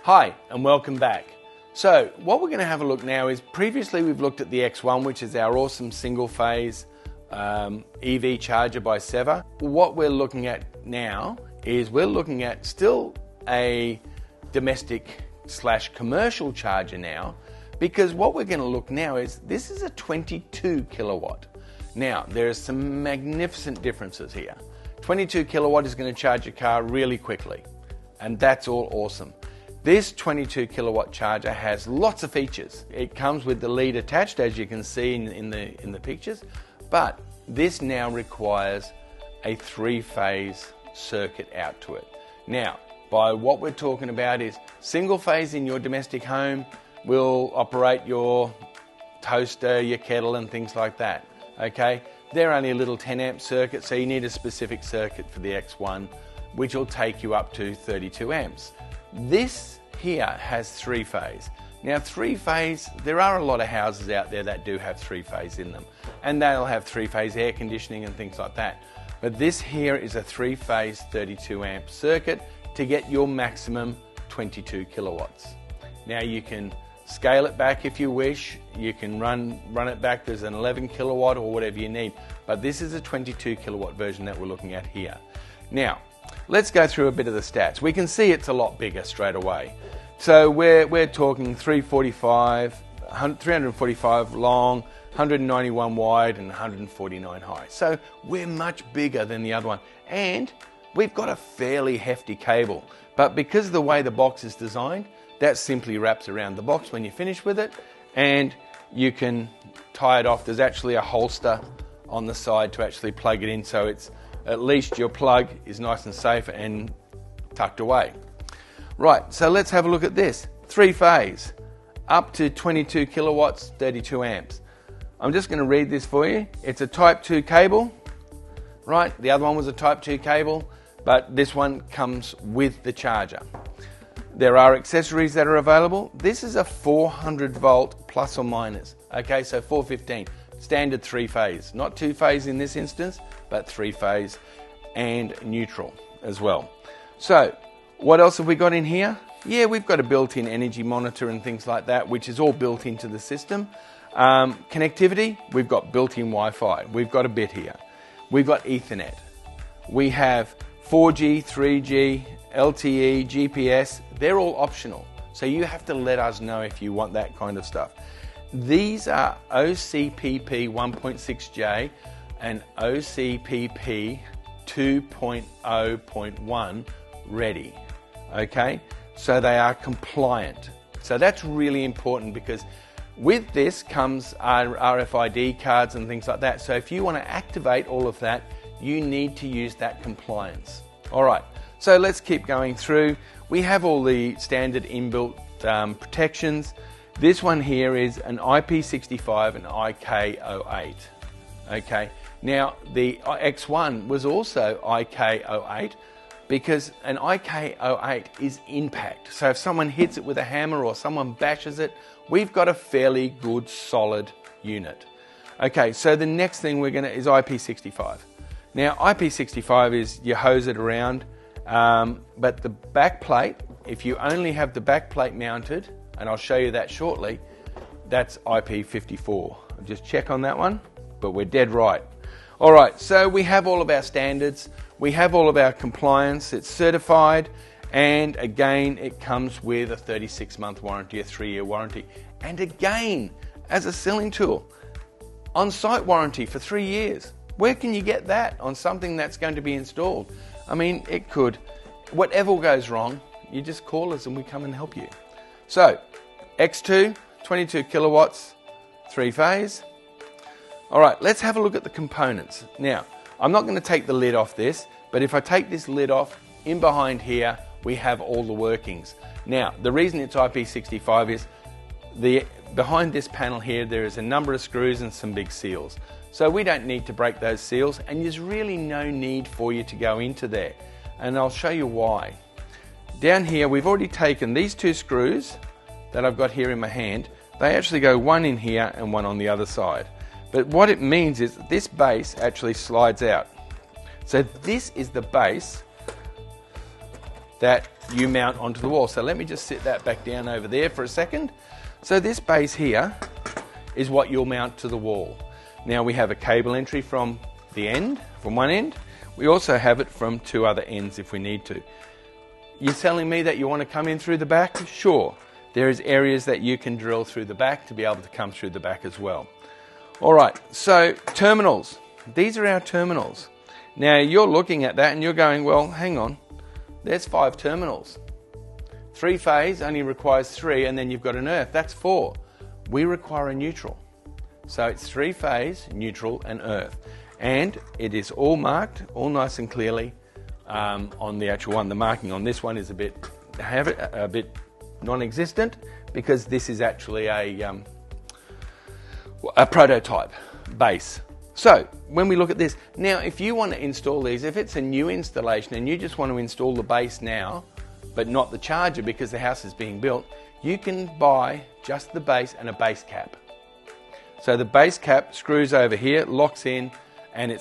Hi and welcome back. So what we're going to have a look now is, previously we've looked at the X1, which is our awesome single phase EV charger by SEVR. What we're looking at now is we're looking at still a domestic / commercial charger now, because what we're going to look now is this is a 22 kilowatt. Now there are some magnificent differences here. 22 kilowatt is going to charge your car really quickly, and that's all awesome. This 22 kilowatt charger has lots of features. It comes with the lead attached, as you can see in the pictures, but this now requires a 3-phase circuit out to it. Now, by what we're talking about is single phase in your domestic home will operate your toaster, your kettle and things like that. Okay, they're only a little 10 amp circuit, so you need a specific circuit for the X1, which will take you up to 32 amps. This here has 3-phase. Now 3-phase, there are a lot of houses out there that do have 3-phase in them, and they'll have 3-phase air conditioning and things like that. But this here is a 3-phase 32 amp circuit to get your maximum 22 kilowatts. Now you can scale it back if you wish, you can run it back, there's an 11 kilowatt or whatever you need, but this is a 22 kilowatt version that we're looking at here. Now, let's go through a bit of the stats. We can see it's a lot bigger straight away. So we're talking 345 long, 191 wide and 149 high. So we're much bigger than the other one. And we've got a fairly hefty cable. But because of the way the box is designed, that simply wraps around the box when you finish with it, and you can tie it off. There's actually a holster on the side to actually plug it in, so it's at least your plug is nice and safe and tucked away. Right, so let's have a look at this. 3-phase, up to 22 kilowatts, 32 amps. I'm just going to read this for you. It's a Type 2 cable, right? The other one was a Type 2 cable, but this one comes with the charger. There are accessories that are available. This is a 400 volt plus or minus. Okay, so 415, standard 3-phase, not 2-phase in this instance, but 3-phase and neutral as well. So what else have we got in here? Yeah, we've got a built-in energy monitor and things like that, which is all built into the system. Connectivity, we've got built-in Wi-Fi. We've got a bit here. We've got Ethernet. We have 4G, 3G, LTE, GPS. They're all optional, so you have to let us know if you want that kind of stuff. These are OCPP 1.6J and OCPP 2.0.1 ready. Okay, so they are compliant. So that's really important, because with this comes RFID cards and things like that. So if you want to activate all of that, you need to use that compliance. All right, so let's keep going through. We have all the standard inbuilt protections. This one here is an IP65 and IK08. Okay, now the X1 was also IK08, because an IK08 is impact. So if someone hits it with a hammer or someone bashes it, we've got a fairly good solid unit. Okay, so the next thing we're going to is IP65. Now IP65 is you hose it around, but the back plate, if you only have the back plate mounted, and I'll show you that shortly, that's IP54. I'll just check on that one, but we're dead right. All right, so we have all of our standards, we have all of our compliance, it's certified, and again, it comes with a 36-month warranty, a 3-year warranty, and again, as a selling tool, on-site warranty for 3 years. Where can you get that on something that's going to be installed? I mean, it could, whatever goes wrong, you just call us and we come and help you. So, X2, 22 kilowatts, 3-phase. All right, let's have a look at the components. Now, I'm not going to take the lid off this, but if I take this lid off, in behind here, we have all the workings. Now, the reason it's IP65 is behind this panel here, there is a number of screws and some big seals. So we don't need to break those seals, and there's really no need for you to go into there. And I'll show you why. Down here, we've already taken these 2 screws that I've got here in my hand. They actually go one in here and one on the other side. But what it means is that this base actually slides out. So this is the base that you mount onto the wall. So let me just sit that back down over there for a second. So this base here is what you'll mount to the wall. Now we have a cable entry from the end, from one end. We also have it from two other ends if we need to. You're telling me that you want to come in through the back? Sure. There is areas that you can drill through the back to be able to come through the back as well. All right, so terminals. These are our terminals. Now you're looking at that and you're going, well, hang on, there's 5 terminals. 3-phase only requires 3, and then you've got an earth, that's 4. We require a neutral. So it's 3-phase, neutral and earth. And it is all marked, all nice and clearly on the actual one. The marking on this one is a bit non-existent because this is actually a prototype base. So when we look at this, now if you want to install these, if it's a new installation and you just want to install the base now, but not the charger because the house is being built, you can buy just the base and a base cap. So the base cap screws over here, locks in, and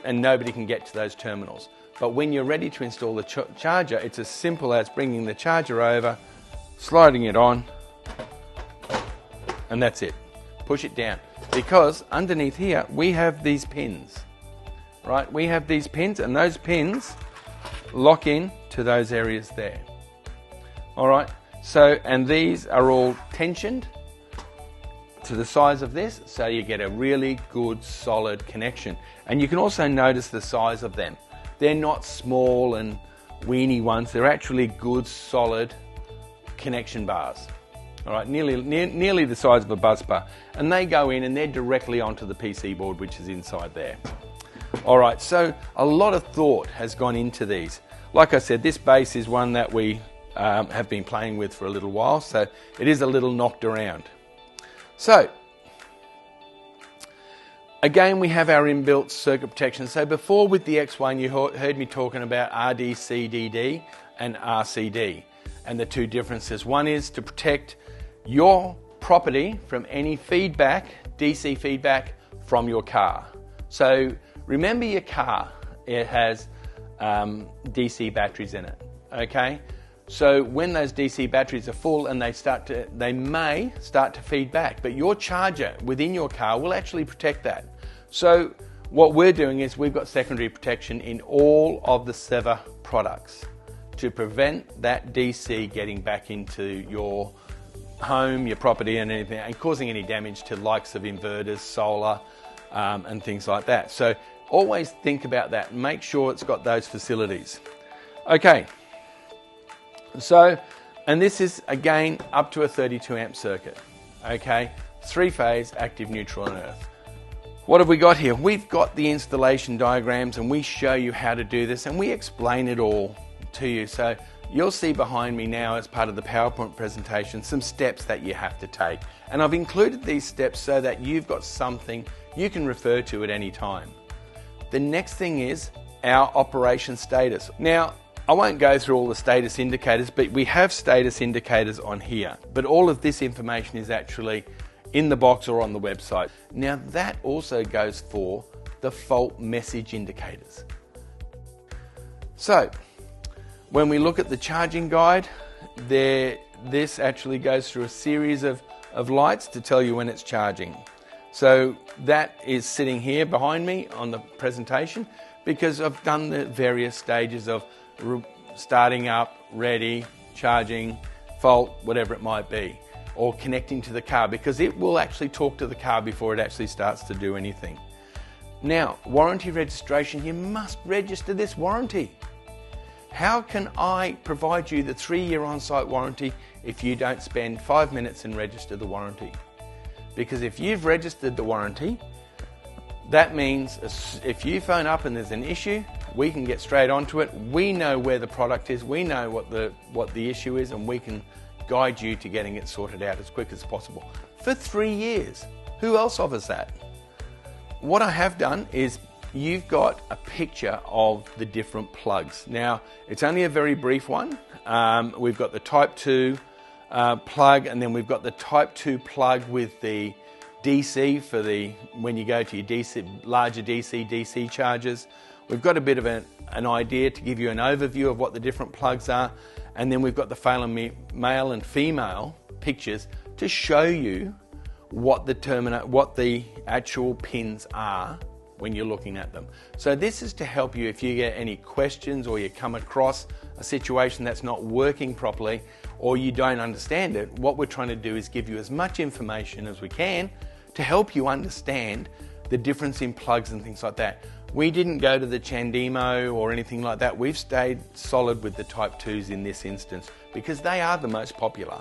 and nobody can get to those terminals. But when you're ready to install the charger, it's as simple as bringing the charger over, sliding it on, and that's it. Push it down. Because underneath here, we have these pins, right? We have these pins, and those pins lock in to those areas there. All right, so, and these are all tensioned to the size of this, so you get a really good solid connection. And you can also notice the size of them. They're not small and weeny ones, they're actually good solid connection bars. All right, nearly the size of a bus bar. And they go in and they're directly onto the PC board, which is inside there. All right, so a lot of thought has gone into these. Like I said, this base is one that we have been playing with for a little while, so it is a little knocked around. So, again, we have our inbuilt circuit protection. So before with the X1, you heard me talking about RDCDD and RCD and the two differences. One is to protect your property from any feedback, DC feedback from your car. So remember your car, it has DC batteries in it, okay? So when those DC batteries are full and they may start to feed back, but your charger within your car will actually protect that. So what we're doing is we've got secondary protection in all of the SEVR products to prevent that DC getting back into your home, your property and anything, and causing any damage to likes of inverters, solar, and things like that. So always think about that. Make sure it's got those facilities. Okay. So, and this is again up to a 32 amp circuit, okay? 3-phase, active, neutral and earth. What have we got here? We've got the installation diagrams and we show you how to do this and we explain it all to you. So you'll see behind me now as part of the PowerPoint presentation some steps that you have to take. And I've included these steps so that you've got something you can refer to at any time. The next thing is our operation status. Now, I won't go through all the status indicators, but we have status indicators on here. But all of this information is actually in the box or on the website. Now that also goes for the fault message indicators. So when we look at the charging guide, this actually goes through a series of lights to tell you when it's charging. So that is sitting here behind me on the presentation because I've done the various stages of starting up, ready, charging, fault, whatever it might be, or connecting to the car, because it will actually talk to the car before it actually starts to do anything. Now, warranty registration, you must register this warranty. How can I provide you the 3-year on-site warranty if you don't spend 5 minutes and register the warranty? Because if you've registered the warranty, that means if you phone up and there's an issue, we can get straight onto it. We know where the product is, we know what the issue is, and we can guide you to getting it sorted out as quick as possible. For 3 years. Who else offers that? What I have done is you've got a picture of the different plugs. Now, it's only a very brief one. We've got the Type 2 plug, and then we've got the Type 2 plug with the DC for when you go to your DC, larger DC chargers. we've got a bit of an idea to give you an overview of what the different plugs are, and then we've got the male and female pictures to show you what the actual pins are when you're looking at them. So this is to help you if you get any questions or you come across a situation that's not working properly or you don't understand it. What we're trying to do is give you as much information as we can to help you understand the difference in plugs and things like that. We didn't go to the Chandemo or anything like that. We've stayed solid with the Type 2s in this instance because they are the most popular.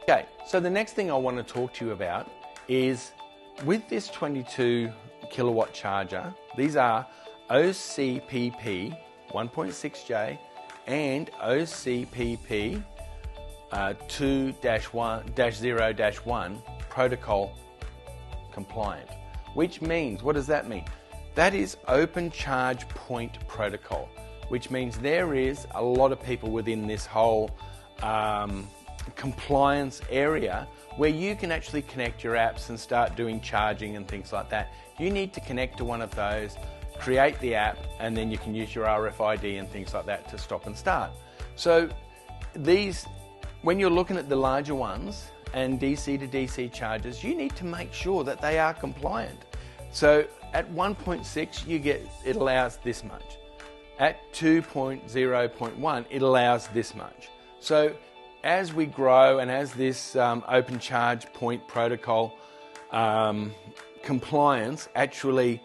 Okay, so the next thing I want to talk to you about is with this 22 kilowatt charger, these are OCPP 1.6J and OCPP 2-0-1 protocol compliant, which means, what does that mean? That is open charge point protocol, which means there is a lot of people within this whole compliance area where you can actually connect your apps and start doing charging and things like that. You need to connect to one of those, create the app, and then you can use your RFID and things like that to stop and start. So these, when you're looking at the larger ones and DC to DC chargers, you need to make sure that they are compliant. So at 1.6 it allows this much. At 2.0.1 it allows this much. So as we grow and as this open charge point protocol compliance, actually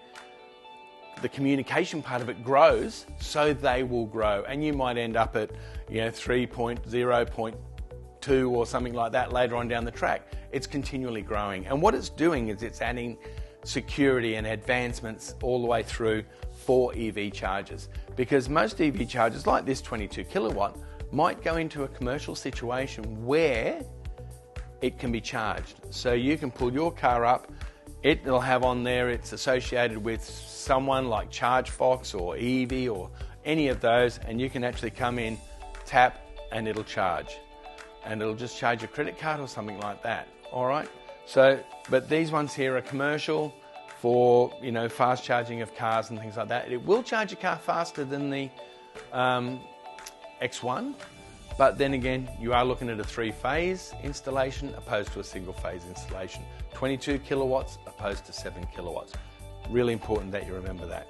the communication part of it grows, so they will grow, and you might end up at 3.0.2 or something like that later on down the track. It's continually growing, and what it's doing is it's adding security and advancements all the way through for EV chargers, because most EV chargers like this 22 kilowatt might go into a commercial situation where it can be charged. So you can pull your car up, it'll have on there, it's associated with someone like ChargeFox or EV or any of those, and you can actually come in, tap, and it'll charge. And it'll just charge your credit card or something like that, all right? So, but these ones here are commercial for, fast charging of cars and things like that. It will charge your car faster than the X1, but then again, you are looking at a 3-phase installation opposed to a single-phase installation. 22 kilowatts opposed to 7 kilowatts. Really important that you remember that.